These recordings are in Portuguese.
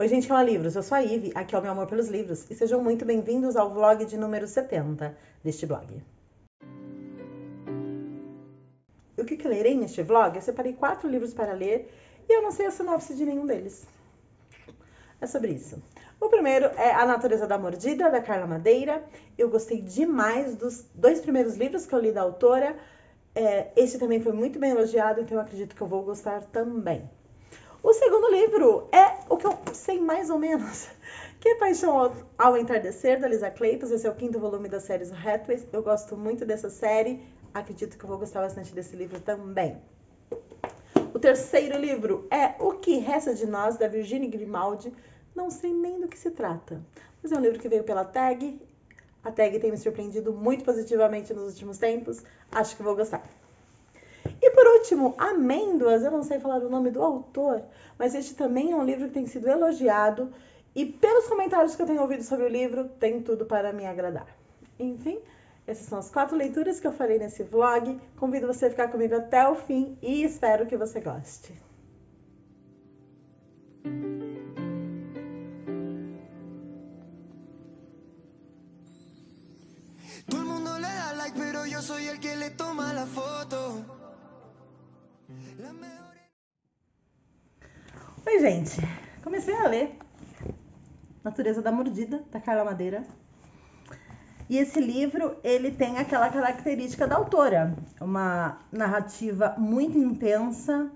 Oi, gente, fala livros. Eu sou a Ive, aqui é o Meu Amor pelos Livros, e sejam muito bem-vindos ao vlog de número 70 deste blog. O que lerei neste vlog? Eu separei 4 livros para ler e eu não sei a sinopse de nenhum deles. É sobre isso. O primeiro é A Natureza da Mordida, da Carla Madeira. Eu gostei demais dos 2 primeiros livros que eu li da autora. Este também foi muito bem elogiado, então eu acredito que eu vou gostar também. O segundo livro é o que eu sei mais ou menos, que é Paixão ao Entardecer, da Lisa Kleypas. Esse é o 5º volume da série Hathaway. Eu gosto muito dessa série, acredito que eu vou gostar bastante desse livro também. O terceiro livro é O Que Resta de Nós, da Virginia Grimaldi. Não sei nem do que se trata, mas é um livro que veio pela Tag. A Tag tem me surpreendido muito positivamente nos últimos tempos, acho que vou gostar. E por último, Amêndoas, eu não sei falar o nome do autor, mas este também é um livro que tem sido elogiado e pelos comentários que eu tenho ouvido sobre o livro, tem tudo para me agradar. Enfim, essas são as 4 leituras que eu farei nesse vlog. Convido você a ficar comigo até o fim e espero que você goste. Todo mundo le da like, pero yo soy el que le toma la foto. Oi, gente. Comecei a ler Natureza da Mordida, da Carla Madeira. E esse livro, ele tem aquela característica da autora. Uma narrativa muito intensa,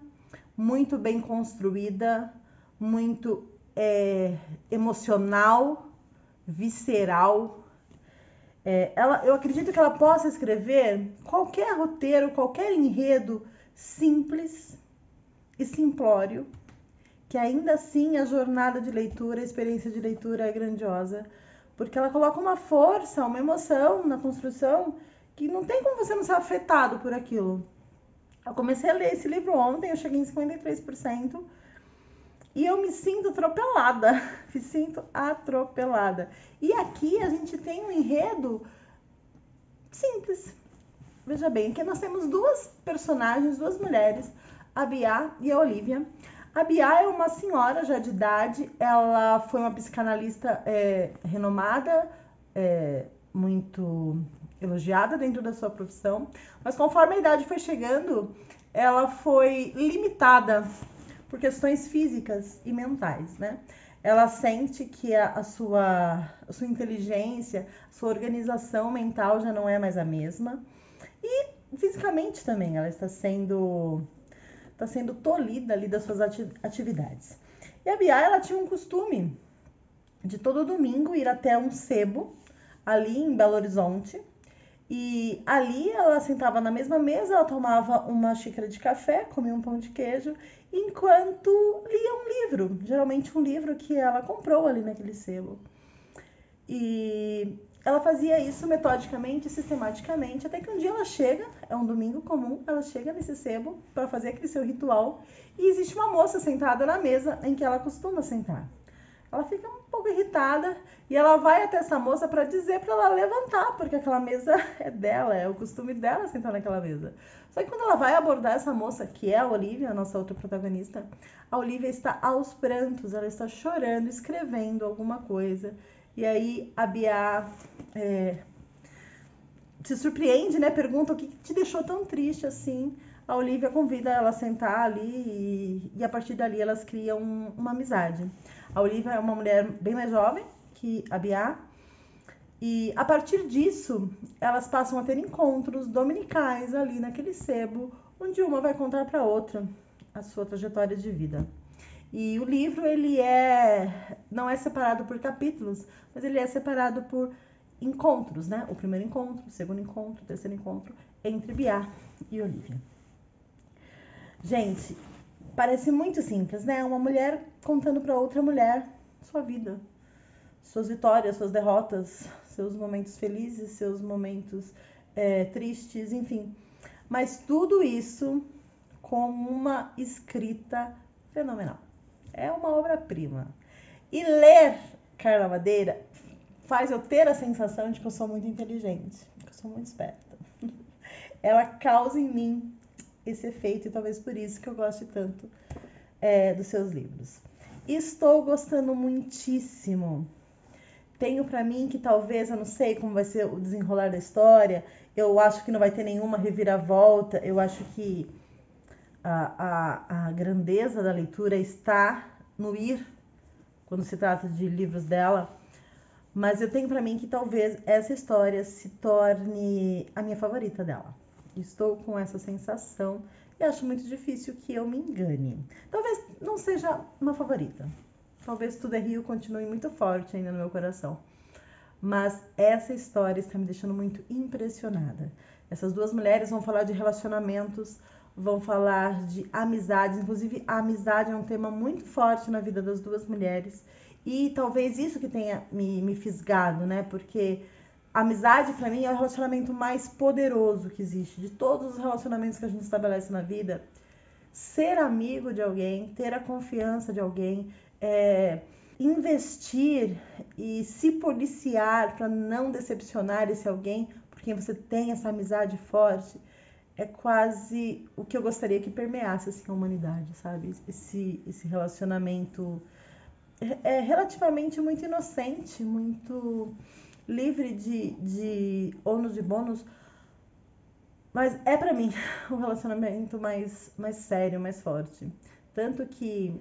muito bem construída, muito emocional, visceral. Eu acredito que ela possa escrever qualquer roteiro, qualquer enredo simples e simplório, que ainda assim a jornada de leitura, a experiência de leitura é grandiosa, porque ela coloca uma força, uma emoção na construção que não tem como você não ser afetado por aquilo. Eu comecei a ler esse livro ontem, eu cheguei em 53%, e eu me sinto atropelada, me sinto atropelada. E aqui a gente tem um enredo simples. Veja bem, aqui nós temos 2 personagens, 2 mulheres, a Bia e a Olivia. A Bia é uma senhora já de idade, ela foi uma psicanalista renomada, muito elogiada dentro da sua profissão, mas conforme a idade foi chegando, ela foi limitada por questões físicas e mentais, né? Ela sente que a sua inteligência, a sua organização mental já não é mais a mesma. E fisicamente também, ela está sendo tolhida ali das suas atividades. E a Bia, ela tinha um costume de todo domingo ir até um sebo, ali em Belo Horizonte, e ali ela sentava na mesma mesa, ela tomava uma xícara de café, comia um pão de queijo, enquanto lia um livro, geralmente um livro que ela comprou ali naquele sebo. E ela fazia isso metodicamente, sistematicamente, até que um dia ela chega, é um domingo comum, ela chega nesse sebo para fazer aquele seu ritual e existe uma moça sentada na mesa em que ela costuma sentar. Ela fica um pouco irritada e ela vai até essa moça para dizer para ela levantar, porque aquela mesa é dela, é o costume dela sentar naquela mesa. Só que quando ela vai abordar essa moça, que é a Olivia, a nossa outra protagonista, a Olivia está aos prantos, ela está chorando, escrevendo alguma coisa. E aí a Bia se surpreende, né? Pergunta o que te deixou tão triste assim. A Olivia convida ela a sentar ali e a partir dali elas criam uma amizade. A Olivia é uma mulher bem mais jovem que a Bia. E a partir disso, elas passam a ter encontros dominicais ali naquele sebo, onde uma vai contar para a outra a sua trajetória de vida. E o livro, ele não é separado por capítulos, mas ele é separado por encontros, né? O primeiro encontro, o segundo encontro, o terceiro encontro, entre Bia e Olivia. Gente, parece muito simples, né? Uma mulher contando para outra mulher sua vida, suas vitórias, suas derrotas, seus momentos felizes, seus momentos tristes, enfim. Mas tudo isso com uma escrita fenomenal. É uma obra-prima. E ler Carla Madeira faz eu ter a sensação de que eu sou muito inteligente, que eu sou muito esperta. Ela causa em mim esse efeito e talvez por isso que eu goste tanto dos seus livros. Estou gostando muitíssimo. Tenho pra mim que talvez, eu não sei como vai ser o desenrolar da história, eu acho que não vai ter nenhuma reviravolta, eu acho que a grandeza da leitura está no ir, quando se trata de livros dela, mas eu tenho pra mim que talvez essa história se torne a minha favorita dela. Estou com essa sensação e acho muito difícil que eu me engane. Talvez não seja uma favorita. Talvez Tudo é Rio continue muito forte ainda no meu coração. Mas essa história está me deixando muito impressionada. Essas duas mulheres vão falar de relacionamentos, vão falar de amizades. Inclusive, a amizade é um tema muito forte na vida das duas mulheres. E talvez isso que tenha me fisgado, né? Porque a amizade, para mim, é o relacionamento mais poderoso que existe. De todos os relacionamentos que a gente estabelece na vida, ser amigo de alguém, ter a confiança de alguém, investir e se policiar para não decepcionar esse alguém, porque você tem essa amizade forte, é quase o que eu gostaria que permeasse assim, a humanidade, sabe? Esse relacionamento é relativamente muito inocente, muito livre de ônus e bônus, mas é pra mim o relacionamento mais sério, mais forte. Tanto que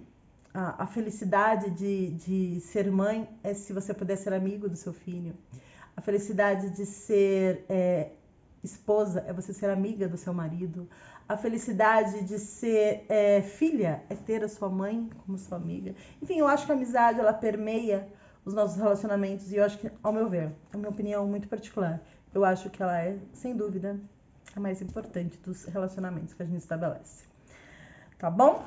a felicidade de ser mãe é se você puder ser amigo do seu filho. A felicidade de ser esposa é você ser amiga do seu marido. A felicidade de ser filha é ter a sua mãe como sua amiga. Enfim, eu acho que a amizade, ela permeia os nossos relacionamentos e eu acho que, ao meu ver, a minha opinião muito particular, eu acho que ela é, sem dúvida, a mais importante dos relacionamentos que a gente estabelece. Tá bom?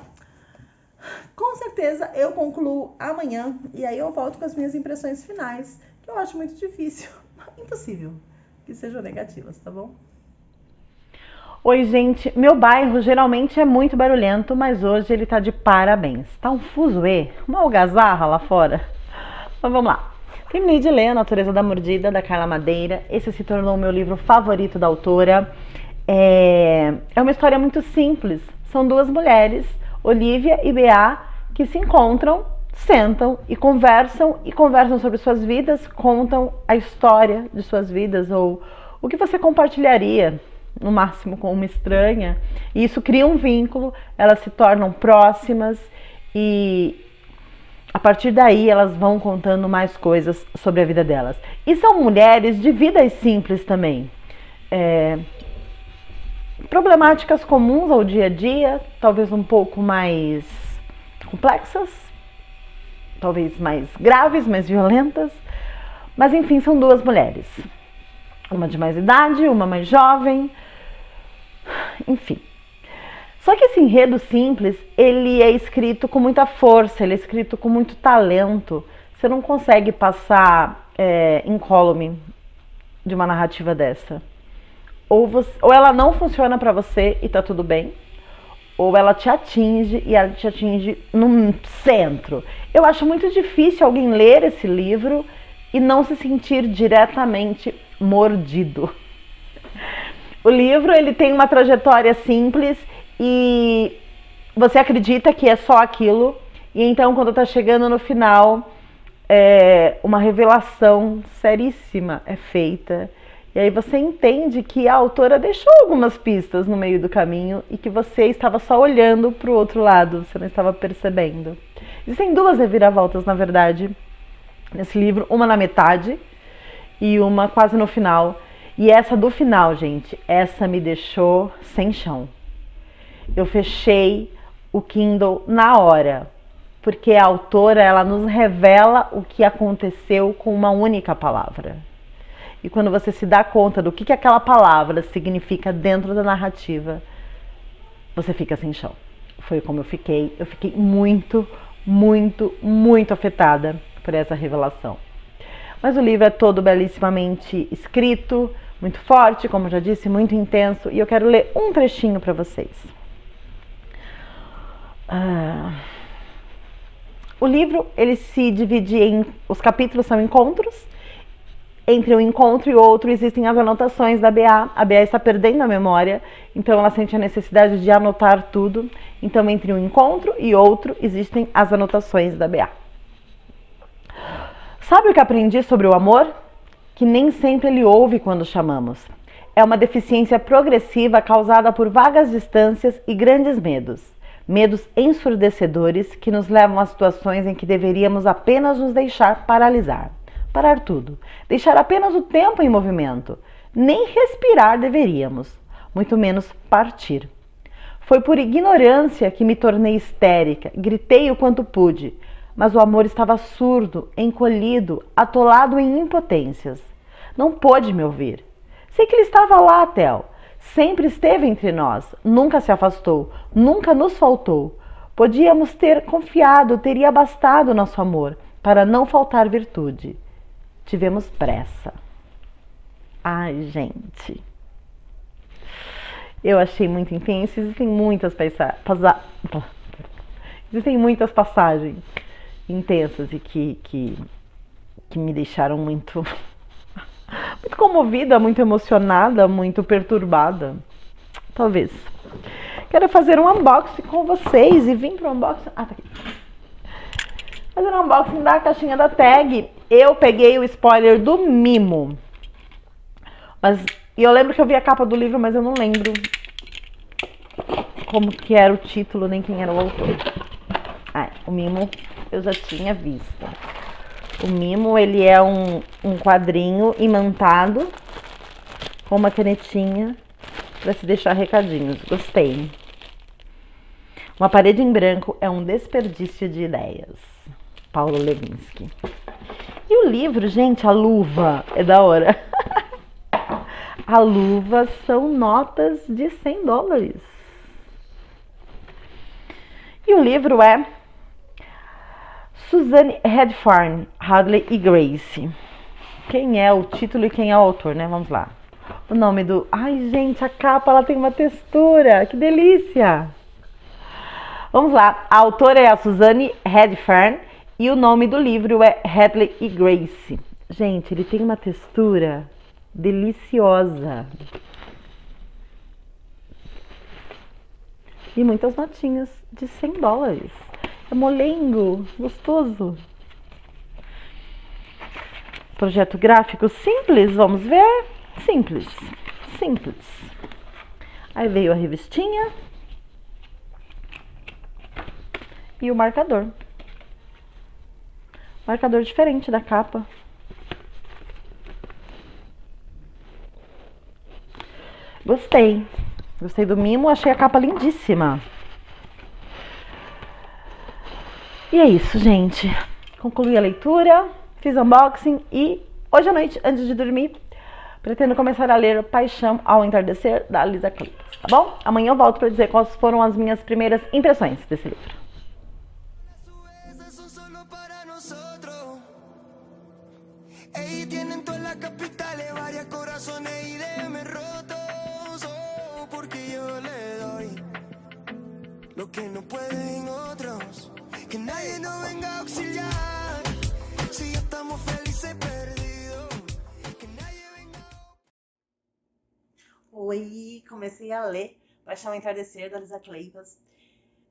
Com certeza eu concluo amanhã e aí eu volto com as minhas impressões finais, que eu acho muito difícil, impossível que sejam negativas, tá bom? Oi, gente, meu bairro geralmente é muito barulhento, mas hoje ele tá de parabéns. Tá um fuzuê, uma algazarra lá fora. Então vamos lá. Terminei de ler A Natureza da Mordida, da Carla Madeira. Esse se tornou o meu livro favorito da autora. É uma história muito simples. São duas mulheres, Olivia e Bea, que se encontram, sentam e conversam sobre suas vidas, contam a história de suas vidas ou o que você compartilharia, no máximo com uma estranha. E isso cria um vínculo, elas se tornam próximas e a partir daí elas vão contando mais coisas sobre a vida delas. E são mulheres de vidas simples também. Problemáticas comuns ao dia a dia, talvez um pouco mais complexas, talvez mais graves, mais violentas, mas enfim, são duas mulheres, uma de mais idade, uma mais jovem, enfim. Só que esse enredo simples, ele é escrito com muita força, ele é escrito com muito talento, você não consegue passar incólume de uma narrativa dessa. Ou ela não funciona pra você e tá tudo bem, ou ela te atinge e ela te atinge no centro. Eu acho muito difícil alguém ler esse livro e não se sentir diretamente mordido. O livro, ele tem uma trajetória simples e você acredita que é só aquilo, e então quando tá chegando no final, uma revelação seríssima é feita. E aí você entende que a autora deixou algumas pistas no meio do caminho e que você estava só olhando para o outro lado, você não estava percebendo. Existem duas reviravoltas, na verdade, nesse livro, uma na metade e uma quase no final. E essa do final, gente, essa me deixou sem chão. Eu fechei o Kindle na hora, porque a autora, ela nos revela o que aconteceu com uma única palavra. E quando você se dá conta do que aquela palavra significa dentro da narrativa, você fica sem chão. Foi como eu fiquei. Eu fiquei muito, muito, muito afetada por essa revelação. Mas o livro é todo belíssimamente escrito, muito forte, como eu já disse, muito intenso. E eu quero ler um trechinho para vocês. O livro, ele se divide em... Os capítulos são encontros. Entre um encontro e outro existem as anotações da BA. A BA está perdendo a memória, então ela sente a necessidade de anotar tudo. Então, entre um encontro e outro existem as anotações da BA. Sabe o que aprendi sobre o amor? Que nem sempre ele ouve quando chamamos. É uma deficiência progressiva causada por vagas distâncias e grandes medos. Medos ensurdecedores que nos levam a situações em que deveríamos apenas nos deixar paralisar. Parar tudo. Deixar apenas o tempo em movimento. Nem respirar deveríamos, muito menos partir. Foi por ignorância que me tornei histérica, gritei o quanto pude, mas o amor estava surdo, encolhido, atolado em impotências. Não pôde me ouvir. Sei que ele estava lá, Theo. Sempre esteve entre nós, nunca se afastou, nunca nos faltou. Podíamos ter confiado, teria bastado nosso amor para não faltar virtude. Tivemos pressa. Ai, gente. Eu achei muito intenso. Existem muitas passagens intensas e que me deixaram muito comovida, muito emocionada, muito perturbada. Talvez. Quero fazer um unboxing com vocês e vim para o unboxing. Tá aqui. Fazer um unboxing da caixinha da tag. Eu peguei o spoiler do Mimo. E eu lembro que eu vi a capa do livro, mas eu não lembro como que era o título, nem quem era o autor. O Mimo eu já tinha visto. O Mimo, ele é um quadrinho imantado com uma canetinha para se deixar recadinhos. Gostei. Uma parede em branco é um desperdício de ideias. Paulo Levinsky. E o livro, gente, a luva é da hora. A luva são notas de $100. E o livro é Suzanne Redfern, Hadley e Grace. Quem é o título e quem é o autor, né? Vamos lá. O nome do... Ai, gente, a capa, ela tem uma textura. Que delícia! Vamos lá. A autora é a Suzanne Redfern e o nome do livro é Hadley e Grace. Gente, ele tem uma textura deliciosa. E muitas notinhas de $100. É molengo, gostoso. Projeto gráfico simples, vamos ver? Simples. Aí veio a revistinha e o marcador. Marcador diferente da capa. Gostei do Mimo, achei a capa lindíssima. E é isso, gente. Concluí a leitura, fiz unboxing e hoje à noite, antes de dormir, pretendo começar a ler Paixão ao Entardecer, da Lisa Kleypas, tá bom? Amanhã eu volto para dizer quais foram as minhas primeiras impressões desse livro. Lo que no pueden otros, que nadie nos venga a auxiliar. Si ya estamos felices perdidos, que nadie venga. Oi, comecei a ler Paixão ao Entardecer, da Lisa Kleypas.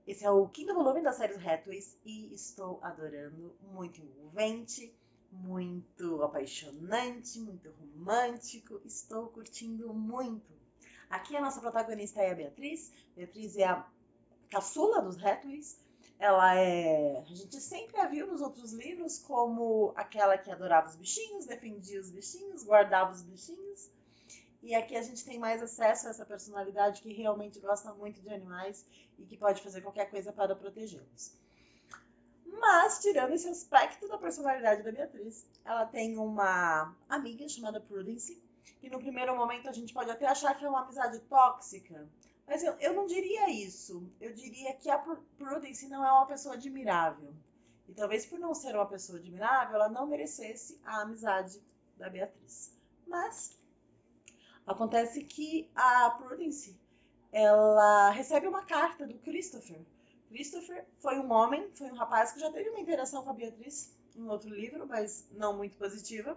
Esse é o 5º volume da série Hathways e estou adorando. Muito envolvente, muito apaixonante, muito romântico. Estou curtindo muito. Aqui a nossa protagonista é a Beatriz. Beatriz é a caçula dos Hathways. A gente sempre a viu nos outros livros como aquela que adorava os bichinhos, defendia os bichinhos, guardava os bichinhos. E aqui a gente tem mais acesso a essa personalidade que realmente gosta muito de animais e que pode fazer qualquer coisa para protegê-los. Mas, tirando esse aspecto da personalidade da Beatriz, ela tem uma amiga chamada Prudence, que no primeiro momento a gente pode até achar que é uma amizade tóxica. Mas eu não diria isso. Eu diria que a Prudence não é uma pessoa admirável. E talvez por não ser uma pessoa admirável, ela não merecesse a amizade da Beatriz. Mas acontece que a Prudence, ela recebe uma carta do Christopher. Christopher foi um rapaz que já teve uma interação com a Beatriz em outro livro, mas não muito positiva.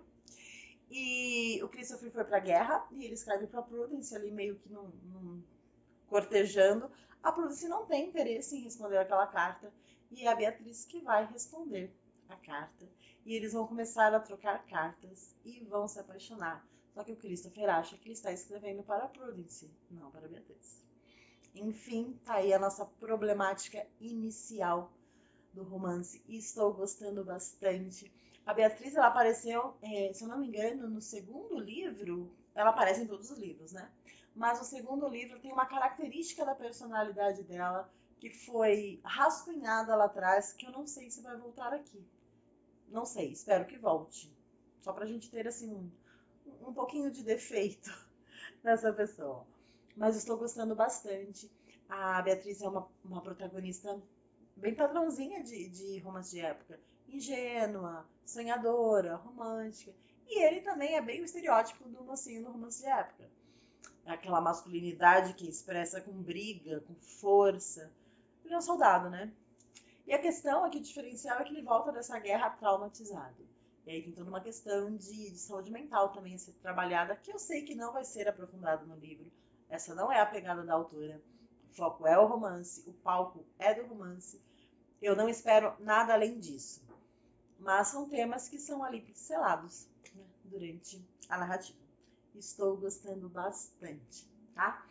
E o Christopher foi pra guerra e ele escreve pra Prudence ali meio que cortejando. A Prudence não tem interesse em responder aquela carta e é a Beatriz que vai responder a carta. E eles vão começar a trocar cartas e vão se apaixonar. Só que o Christopher acha que ele está escrevendo para a Prudence, não para a Beatriz. Enfim, tá aí a nossa problemática inicial do romance e estou gostando bastante. A Beatriz, ela apareceu, se eu não me engano, no segundo livro. Ela aparece em todos os livros, né? Mas o segundo livro tem uma característica da personalidade dela que foi rascunhada lá atrás, que eu não sei se vai voltar aqui. Não sei, espero que volte. Só pra gente ter, assim, um pouquinho de defeito nessa pessoa. Mas estou gostando bastante. A Beatriz é uma protagonista bem padrãozinha de romance de época. Ingênua, sonhadora, romântica. E ele também é bem o estereótipo do mocinho no romance de época. Aquela masculinidade que expressa com briga, com força. Ele é um soldado, né? E a questão é que o diferencial é que ele volta dessa guerra traumatizado. E aí tem toda uma questão de saúde mental também a ser trabalhada, que eu sei que não vai ser aprofundado no livro. Essa não é a pegada da autora. O foco é o romance, o palco é do romance. Eu não espero nada além disso. Mas são temas que são ali pincelados, né, durante a narrativa. Estou gostando bastante, tá?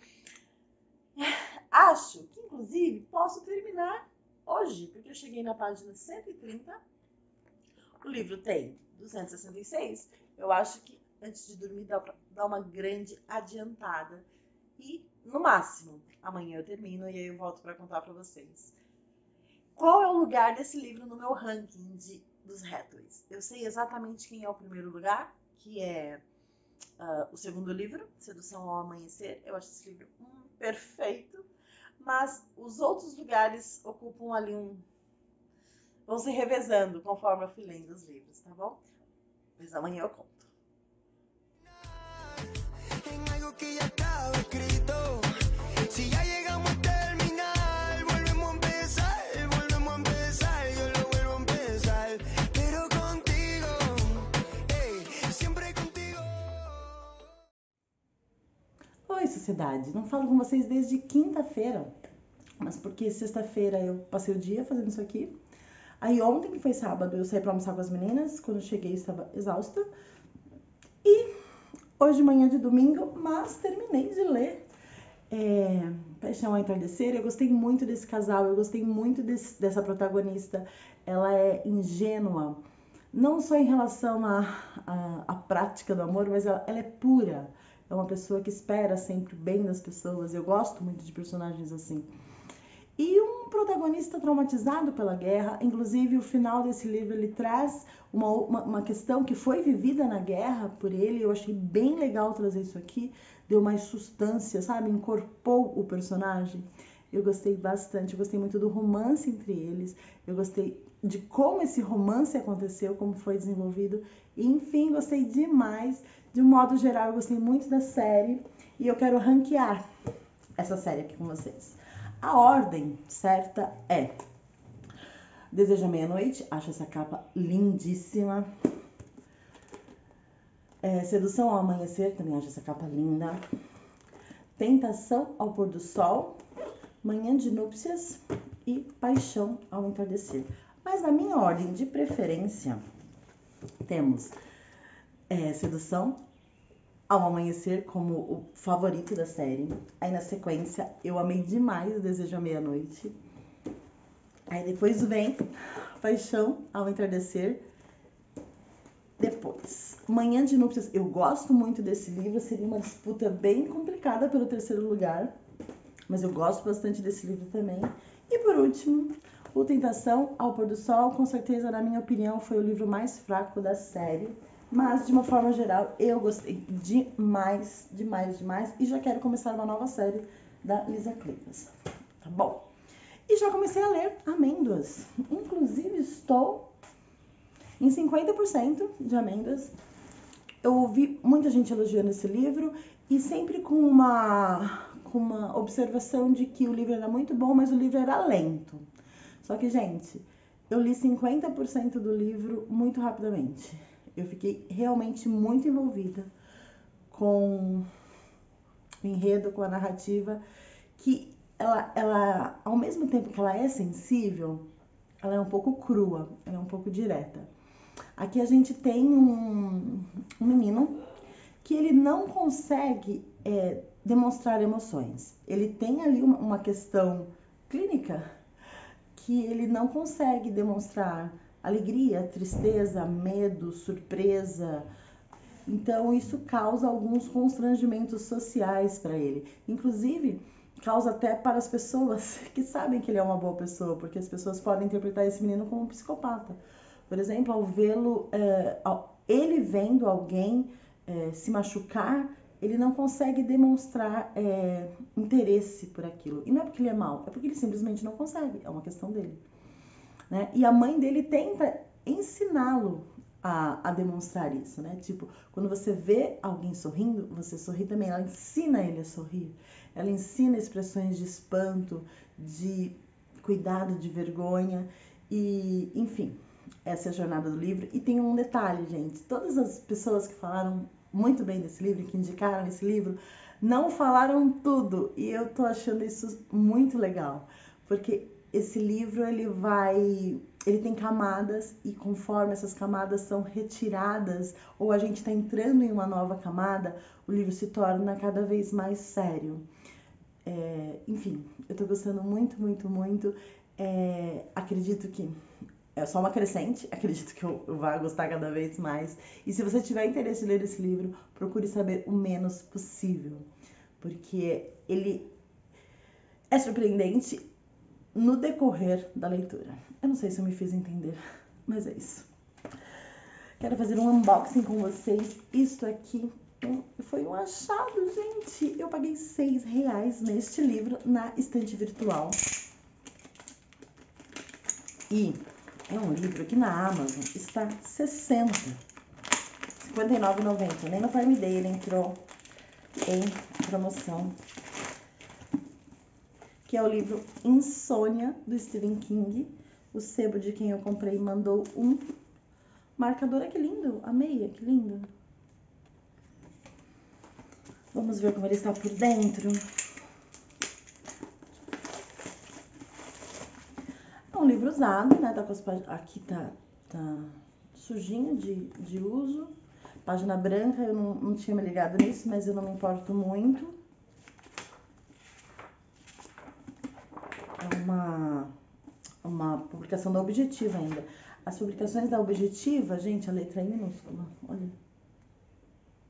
Acho que, inclusive, posso terminar hoje, porque eu cheguei na página 130. O livro tem 266. Eu acho que antes de dormir dá pra dar uma grande adiantada. E, no máximo, amanhã eu termino e aí eu volto para contar para vocês. Qual é o lugar desse livro no meu ranking dos Hathaways? Eu sei exatamente quem é o primeiro lugar, que é o segundo livro, Sedução ao Amanhecer. Eu acho esse livro perfeito. Mas os outros lugares ocupam ali vão se revezando conforme eu fui lendo os livros, tá bom? Mas amanhã eu conto. Oi, sociedade. Não falo com vocês desde quinta-feira, mas porque sexta-feira eu passei o dia fazendo isso aqui. Aí ontem, que foi sábado, eu saí pra almoçar com as meninas. Quando eu cheguei, estava exausta. E hoje de manhã de domingo, mas terminei de ler Paixão ao Entardecer. Eu gostei muito desse casal, eu gostei muito dessa protagonista. Ela é ingênua, não só em relação à prática do amor, mas ela é pura. É uma pessoa que espera sempre o bem das pessoas. Eu gosto muito de personagens assim. E um protagonista traumatizado pela guerra. Inclusive, o final desse livro, ele traz uma questão que foi vivida na guerra por ele. Eu achei bem legal trazer isso aqui. Deu mais sustância, sabe? Incorporou o personagem. Eu gostei bastante. Eu gostei muito do romance entre eles. Eu gostei de como esse romance aconteceu, como foi desenvolvido. E, enfim, gostei demais. De um modo geral, eu gostei muito da série. E eu quero ranquear essa série aqui com vocês. A ordem certa é Desejo à Meia-Noite, acho essa capa lindíssima. Sedução ao Amanhecer, também acho essa capa linda. Tentação ao Pôr do Sol, Manhã de Núpcias e Paixão ao Entardecer. Mas na minha ordem de preferência, temos Sedução ao Amanhecer como o favorito da série. Aí na sequência, eu amei demais o Desejo à Meia-Noite. Aí depois vem Paixão ao Entardecer. Depois, Manhã de Núpcias. Eu gosto muito desse livro. Seria uma disputa bem complicada pelo terceiro lugar. Mas eu gosto bastante desse livro também. E por último, o Tentação ao Pôr do Sol. Com certeza, na minha opinião, foi o livro mais fraco da série. Mas, de uma forma geral, eu gostei demais, demais, demais. E já quero começar uma nova série da Lisa Kleypas, tá bom? E já comecei a ler Amêndoas. Inclusive, estou em 50% de Amêndoas. Eu ouvi muita gente elogiando esse livro e sempre com uma observação de que o livro era muito bom, mas o livro era lento. Só que, gente, eu li 50% do livro muito rapidamente. Eu fiquei realmente muito envolvida com o enredo, com a narrativa, que ela, ao mesmo tempo que ela é sensível, ela é um pouco crua, ela é um pouco direta. Aqui a gente tem um menino que ele não consegue demonstrar emoções. Ele tem ali uma questão clínica que ele não consegue demonstrar alegria, tristeza, medo, surpresa. Então isso causa alguns constrangimentos sociais para ele. Inclusive, causa até para as pessoas que sabem que ele é uma boa pessoa, porque as pessoas podem interpretar esse menino como um psicopata. Por exemplo, ao vê-lo, ele vendo alguém se machucar, ele não consegue demonstrar interesse por aquilo. E não é porque ele é mau, é porque ele simplesmente não consegue, é uma questão dele. Né? E a mãe dele tenta ensiná-lo a demonstrar isso, né? Tipo, quando você vê alguém sorrindo, você sorri também. Ela ensina ele a sorrir. Ela ensina expressões de espanto, de cuidado, de vergonha. E, enfim, essa é a jornada do livro. E tem um detalhe, gente. Todas as pessoas que falaram muito bem desse livro, que indicaram esse livro, não falaram tudo. E eu tô achando isso muito legal. Porque esse livro, ele tem camadas, e conforme essas camadas são retiradas ou a gente está entrando em uma nova camada, o livro se torna cada vez mais sério. Enfim, eu tô gostando muito, muito, muito. Acredito que é só uma crescente, acredito que eu vá gostar cada vez mais. E se você tiver interesse em ler esse livro, procure saber o menos possível, porque ele é surpreendente no decorrer da leitura. Eu não sei se eu me fiz entender, mas é isso. Quero fazer um unboxing com vocês. Isto aqui foi um achado, gente. Eu paguei R$6 neste livro na estante virtual. E é um livro que na Amazon está R$59,90. Nem no Prime Day ele entrou em promoção. Que é o livro Insônia, do Stephen King. O sebo de quem eu comprei mandou um marcador. Que lindo, amei, que lindo. Vamos ver como ele está por dentro. É um livro usado, né? Tá com as aqui tá sujinho de uso. Página branca, eu não tinha me ligado nisso, mas eu não me importo muito. Uma publicação da Objetiva ainda. As publicações da Objetiva, gente, a letra é minúscula, olha.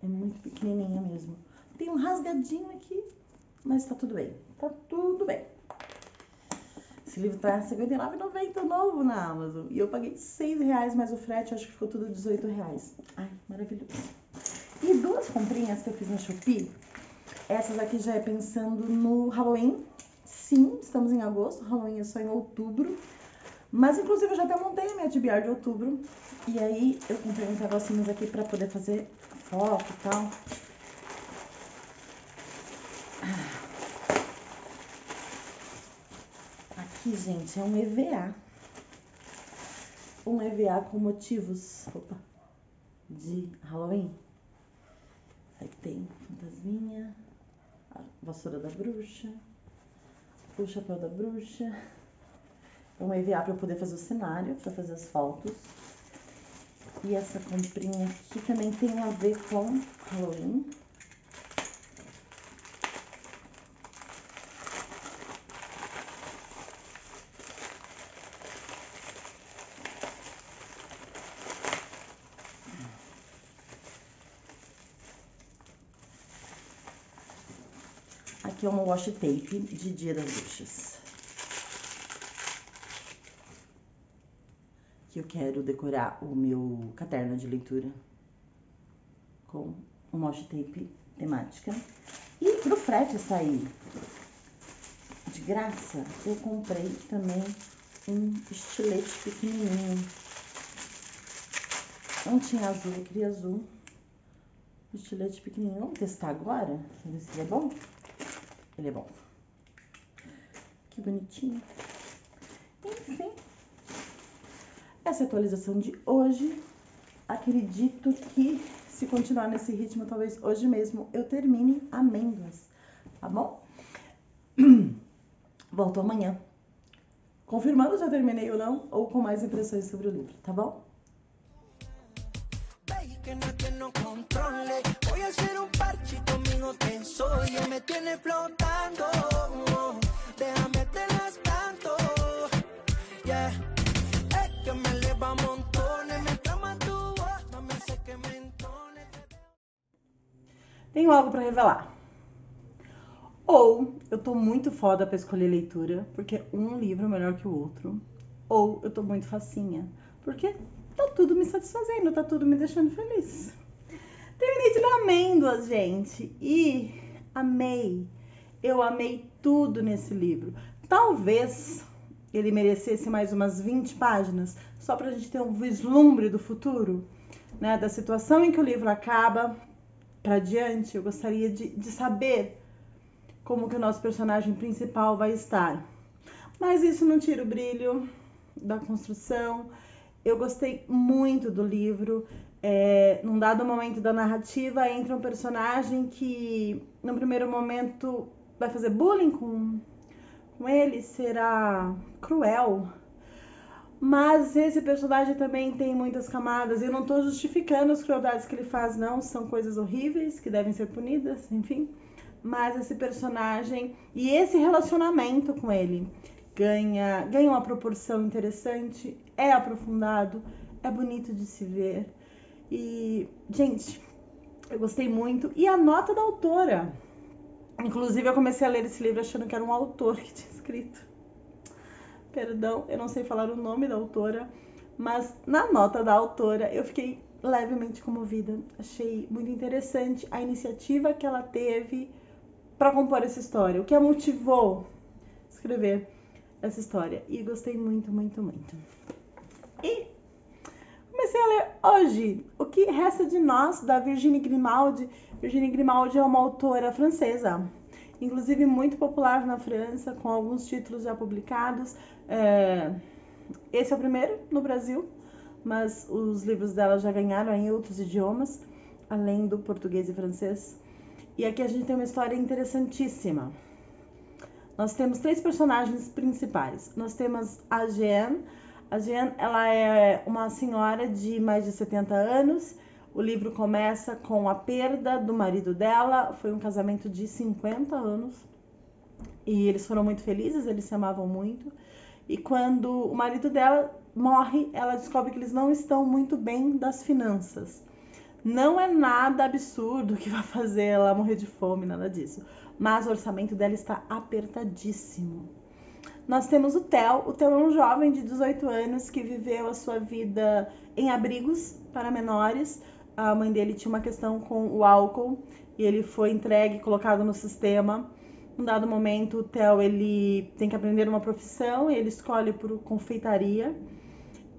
É muito pequenininha mesmo. Tem um rasgadinho aqui, mas tá tudo bem. Tá tudo bem. Esse livro tá R$59,90 novo na Amazon. E eu paguei R$6, mais o frete, acho que ficou tudo R$18. Ai, maravilhoso. E duas comprinhas que eu fiz no Shopee. Essas aqui já é pensando no Halloween. Sim, estamos em agosto, Halloween é só em outubro. Mas, inclusive, eu já até montei a minha TBR de outubro. E aí, eu comprei uns negocinhos aqui pra poder fazer foto e tal. Aqui, gente, é um EVA. Um EVA com motivos de Halloween. Aí tem fantasminha, a vassoura da bruxa, o chapéu da bruxa. É um EVA para eu poder fazer o cenário, para fazer as fotos. E essa comprinha aqui também tem a ver com Halloween. Aqui é uma washi tape de Dia das Bruxas. Que eu quero decorar o meu caderno de leitura com uma washi tape temática. E pro frete sair de graça, eu comprei também um estilete pequenininho. Não tinha azul, eu queria azul. Um estilete pequenininho. Vamos testar agora? Pra ver se ele é bom. Ele é bom. Que bonitinho. Enfim. Essa é a atualização de hoje. acredito que se continuar nesse ritmo, talvez hoje mesmo eu termine Amêndoas, tá bom? Volto amanhã, confirmando se eu terminei ou não, ou com mais impressões sobre o livro, tá bom? Que nadie nos controle. Voy a hacer un parche conmigo tenso y me tiene flotando. Déjame te las canto. Yeah. Es que me eleva montones. Me trama tu voz. No me hace que me entone. Tenho algo pra revelar. Ou eu tô muito foda pra escolher leitura, porque um livro é melhor que o outro. Ou eu tô muito facinha, porque tá tudo me satisfazendo, tá tudo me deixando feliz. Terminei de ler Amêndoas, gente, e amei. Eu amei tudo nesse livro. Talvez ele merecesse mais umas 20 páginas, só pra gente ter um vislumbre do futuro, né? Da situação em que o livro acaba pra diante. Eu gostaria de saber como que o nosso personagem principal vai estar. Mas isso não tira o brilho da construção. Eu gostei muito do livro. Num dado momento da narrativa, entra um personagem que, no primeiro momento, vai fazer bullying com ele, será cruel. Mas esse personagem também tem muitas camadas. Eu não estou justificando as crueldades que ele faz, não. São coisas horríveis que devem ser punidas, enfim. Mas esse personagem e esse relacionamento com ele ganha uma proporção interessante, é aprofundado, é bonito de se ver. E, gente, eu gostei muito. E a nota da autora. Inclusive, eu comecei a ler esse livro achando que era um autor que tinha escrito. Perdão, eu não sei falar o nome da autora, mas na nota da autora eu fiquei levemente comovida. Achei muito interessante a iniciativa que ela teve para compor essa história, o que a motivou a escrever essa história. E gostei muito, muito, muito. E comecei a ler hoje O Que Resta de Nós, da Virginie Grimaldi. Virginie Grimaldi é uma autora francesa, inclusive muito popular na França, com alguns títulos já publicados. Esse é o primeiro no Brasil, mas os livros dela já ganharam em outros idiomas, além do português e francês. E aqui a gente tem uma história interessantíssima. Nós temos 3 personagens principais. Nós temos a Jeanne. A Jeanne, ela é uma senhora de mais de 70 anos. O livro começa com a perda do marido dela. Foi um casamento de 50 anos. E eles foram muito felizes, eles se amavam muito. E quando o marido dela morre, ela descobre que eles não estão muito bem das finanças. Não é nada absurdo que vai fazer ela morrer de fome, nada disso. Mas o orçamento dela está apertadíssimo. Nós temos o Theo. O Theo é um jovem de 18 anos que viveu a sua vida em abrigos para menores. A mãe dele tinha uma questão com o álcool e ele foi entregue, colocado no sistema. Num dado momento, o Theo ele tem que aprender uma profissão e ele escolhe por confeitaria.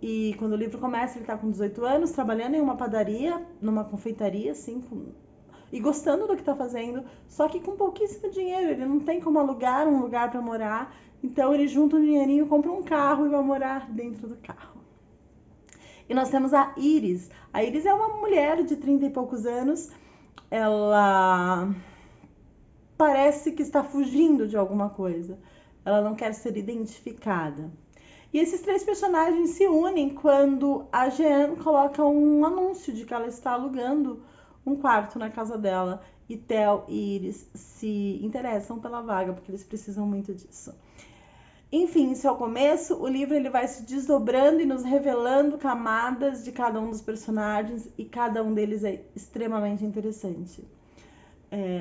E quando o livro começa, ele está com 18 anos, trabalhando em uma padaria, numa confeitaria, assim, e gostando do que está fazendo, só que com pouquíssimo dinheiro. Ele não tem como alugar um lugar para morar, então ele junta um dinheirinho, compra um carro e vai morar dentro do carro. E nós temos a Iris. A Iris é uma mulher de 30 e poucos anos. Ela parece que está fugindo de alguma coisa. Ela não quer ser identificada. E esses 3 personagens se unem quando a Jeanne coloca um anúncio de que ela está alugando um quarto na casa dela. E Theo e Iris se interessam pela vaga, porque eles precisam muito disso. Enfim, isso é o começo. O livro ele vai se desdobrando e nos revelando camadas de cada um dos personagens. E cada um deles é extremamente interessante.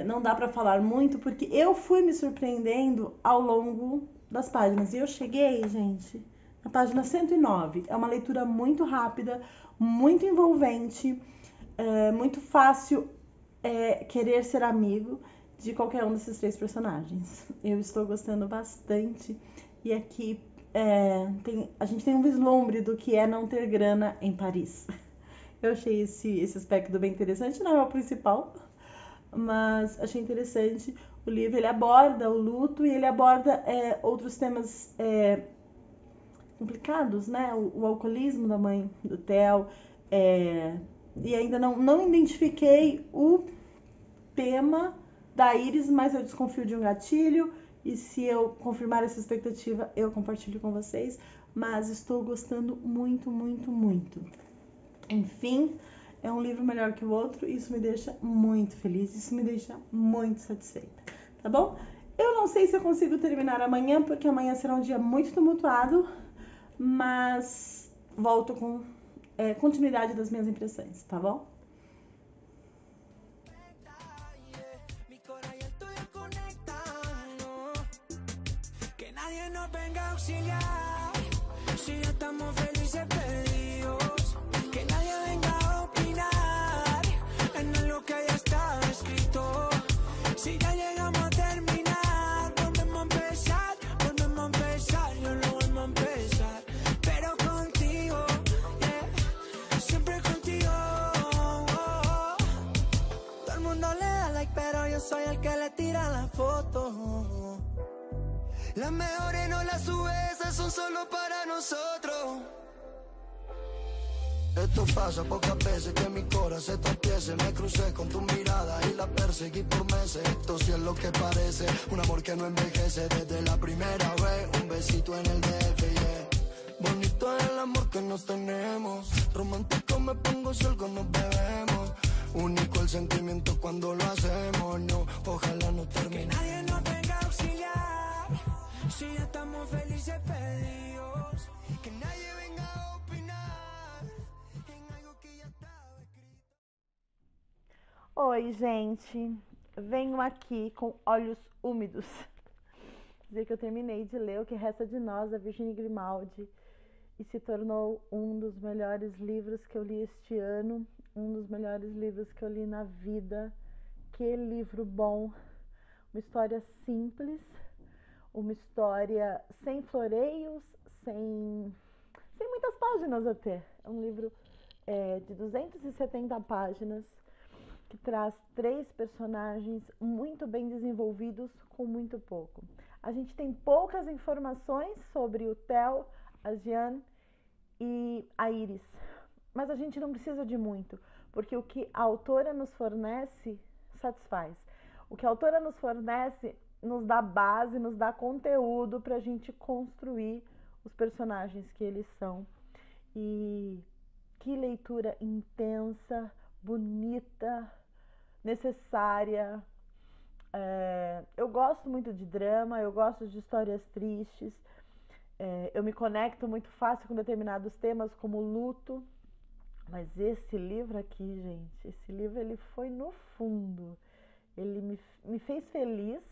Não dá para falar muito, porque eu fui me surpreendendo ao longo das páginas. E eu cheguei, gente, na página 109. É uma leitura muito rápida, muito envolvente, muito fácil querer ser amigo de qualquer um desses 3 personagens. Eu estou gostando bastante. E aqui a gente tem um vislumbre do que é não ter grana em Paris. Eu achei esse aspecto bem interessante. Não é o principal, mas achei interessante. O livro ele aborda o luto e ele aborda outros temas complicados, né? O alcoolismo da mãe do Theo, E ainda não identifiquei o tema da Iris, mas eu desconfio de um gatilho. E se eu confirmar essa expectativa, eu compartilho com vocês. Mas estou gostando muito, muito, muito. Enfim, é um livro melhor que o outro. Isso me deixa muito feliz. Isso me deixa muito satisfeita. Tá bom? Eu não sei se eu consigo terminar amanhã, porque amanhã será um dia muito tumultuado. Mas volto com continuidade das minhas impressões, tá bom? Nadie nos venga a auxiliar, si ya estamos felices perdidos, que nadie venga a opinar en lo que ya está escrito, si ya llegamos a terminar, volvemos a empezar, yo lo vuelvo a empezar, pero contigo, yeah, siempre contigo, todo el mundo le da like, pero yo soy el que le tira la foto. Las mejores no las sube, esas son solo para nosotros. Esto pasa pocas veces que mi corazón se tropiece. Me crucé con tu mirada y la perseguí por meses. Esto sí es lo que parece, un amor que no envejece desde la primera vez. Un besito en el DF, yeah. Bonito es el amor que nos tenemos. Romántico me pongo si algo nos bebemos. Único el sentimiento cuando lo hacemos, no, ojalá no termine. Que nadie nos venga a auxiliar. Si ya estamos felices perdidos, que nadie venga a opinar en algo que ya estaba escrito. Oi, gente. Venho aqui com olhos úmidos dizer que eu terminei de ler O Que Resta de Nós, da Virginia Grimaldi, e se tornou um dos melhores livros que eu li este ano, um dos melhores livros que eu li na vida. Que livro bom! Uma história simples, uma história sem floreios, sem muitas páginas até. É um livro de 270 páginas que traz 3 personagens muito bem desenvolvidos com muito pouco. A gente tem poucas informações sobre o Theo, a Jeanne e a Iris, mas a gente não precisa de muito, porque o que a autora nos fornece satisfaz. O que a autora nos fornece nos dá base, nos dá conteúdo para a gente construir os personagens que eles são. E que leitura intensa, bonita, necessária. Eu gosto muito de drama, eu gosto de histórias tristes, eu me conecto muito fácil com determinados temas como luto, mas esse livro aqui, gente, esse livro ele foi no fundo, ele me fez feliz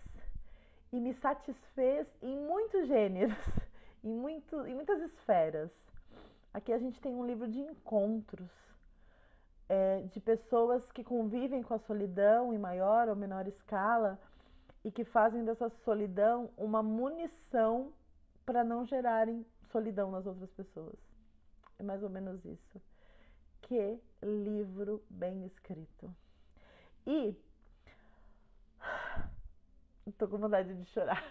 e me satisfez em muitos gêneros, em muitas esferas. Aqui a gente tem um livro de encontros, de pessoas que convivem com a solidão em maior ou menor escala e que fazem dessa solidão uma munição para não gerarem solidão nas outras pessoas. É mais ou menos isso. Que livro bem escrito. E tô com vontade de chorar.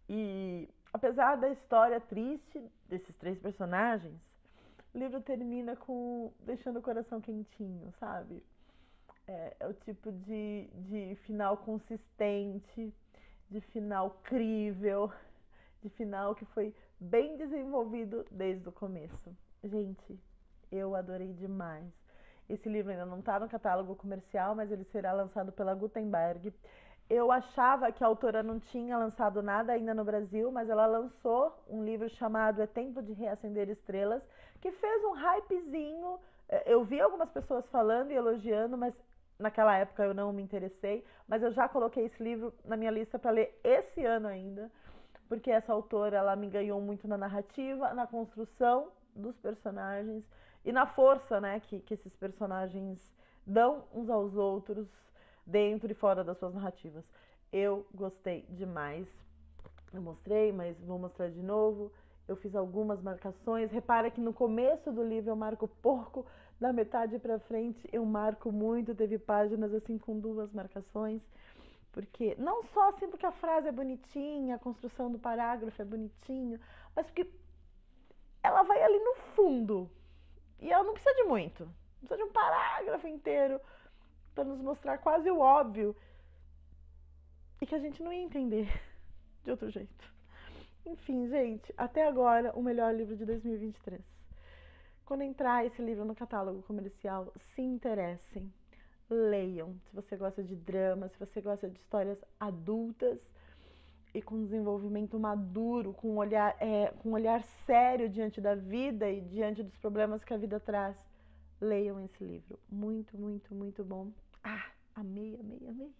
E apesar da história triste desses 3 personagens, o livro termina deixando o coração quentinho, sabe? É o tipo de final consistente, de final crível, de final que foi bem desenvolvido desde o começo. Gente, eu adorei demais. Esse livro ainda não está no catálogo comercial, mas ele será lançado pela Gutenberg. Eu achava que a autora não tinha lançado nada ainda no Brasil, mas ela lançou um livro chamado É Tempo de Reacender Estrelas, que fez um hypezinho. Eu vi algumas pessoas falando e elogiando, mas naquela época eu não me interessei. Mas eu já coloquei esse livro na minha lista para ler esse ano ainda, porque essa autora ela me ganhou muito na narrativa, na construção dos personagens e na força, né, que esses personagens dão uns aos outros dentro e fora das suas narrativas. Eu gostei demais. Eu mostrei, mas vou mostrar de novo. Eu fiz algumas marcações. Repara que no começo do livro eu marco pouco, da metade para frente eu marco muito. Teve páginas assim com 2 marcações. Porque não só assim porque a frase é bonitinha, a construção do parágrafo é bonitinho, mas porque profundo. E ela não precisa de muito. Não precisa de um parágrafo inteiro para nos mostrar quase o óbvio. E que a gente não ia entender de outro jeito. Enfim, gente, até agora o melhor livro de 2023. Quando entrar esse livro no catálogo comercial, se interessem, leiam. Se você gosta de drama, se você gosta de histórias adultas e com desenvolvimento maduro, com um olhar sério diante da vida e diante dos problemas que a vida traz, leiam esse livro. Muito, muito, muito bom. Amei, amei, amei.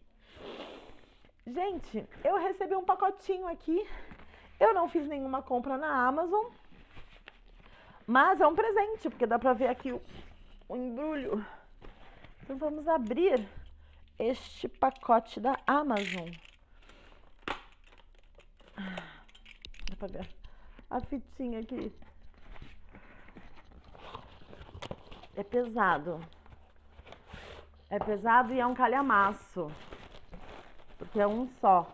Gente, eu recebi um pacotinho aqui. Eu não fiz nenhuma compra na Amazon, mas é um presente, porque dá pra ver aqui o embrulho. Então vamos abrir este pacote da Amazon. Dá pra ver a fitinha aqui. É pesado. É pesado e é um calhamaço, porque é um só.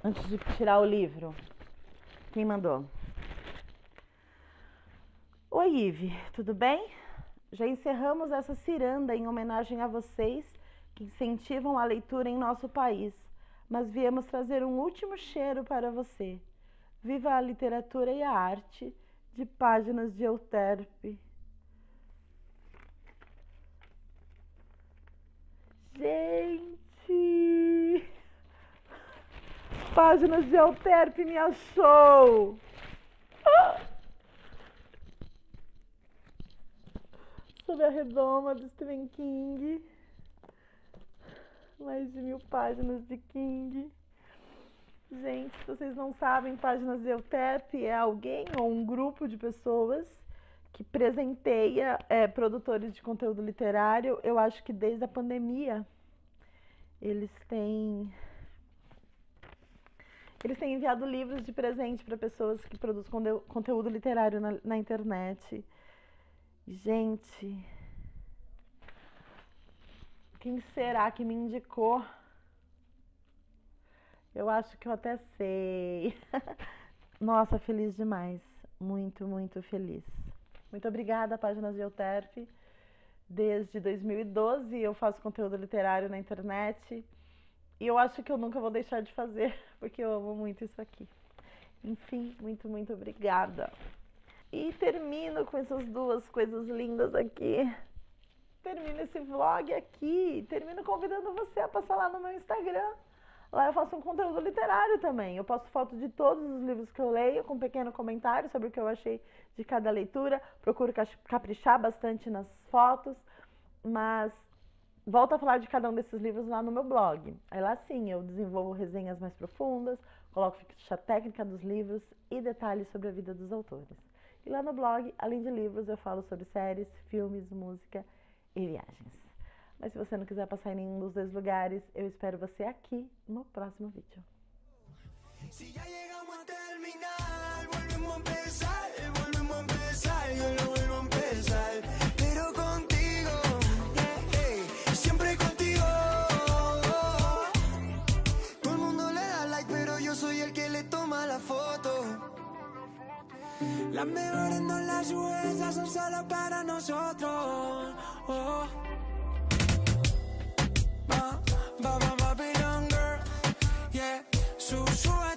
Antes de tirar o livro, quem mandou? Oi, Ive, tudo bem? Já encerramos essa ciranda em homenagem a vocês que incentivam a leitura em nosso país, mas viemos trazer um último cheiro para você. Viva a literatura e a arte, de Páginas de Euterpe. Gente! Páginas de Euterpe me achou! Sobre a redoma do Stephen King. Mais de 1000 páginas de King. Gente, se vocês não sabem, Páginas de Euterpe é alguém ou um grupo de pessoas que presenteia produtores de conteúdo literário. Eu acho que desde a pandemia eles têm enviado livros de presente para pessoas que produzem conteúdo literário na internet. Gente, quem será que me indicou? Eu acho que eu até sei. Nossa, feliz demais. Muito, muito feliz. Muito obrigada, Páginas de Euterpe. Desde 2012 eu faço conteúdo literário na internet. E eu acho que eu nunca vou deixar de fazer, porque eu amo muito isso aqui. Enfim, muito, muito obrigada. E termino com essas duas coisas lindas aqui. Termino esse vlog aqui. Termino convidando você a passar lá no meu Instagram. Lá eu faço um conteúdo literário também. Eu posto fotos de todos os livros que eu leio, com um pequeno comentário sobre o que eu achei de cada leitura. Procuro caprichar bastante nas fotos, mas volto a falar de cada um desses livros lá no meu blog. Aí lá sim eu desenvolvo resenhas mais profundas, coloco ficha técnica dos livros e detalhes sobre a vida dos autores. E lá no blog, além de livros, eu falo sobre séries, filmes, música e viagens. Mas se você não quiser passar em nenhum dos dois lugares, eu espero você aqui no próximo vídeo. Si ya llegamos a terminar, volvemos a empezar, yo lo vuelvo a empezar, pero contigo, siempre contigo. Todo el mundo le da like, pero yo soy el que le toma la foto. Las mejores no las sube, esas son solo para nosotros. Babylon girl, yeah, sube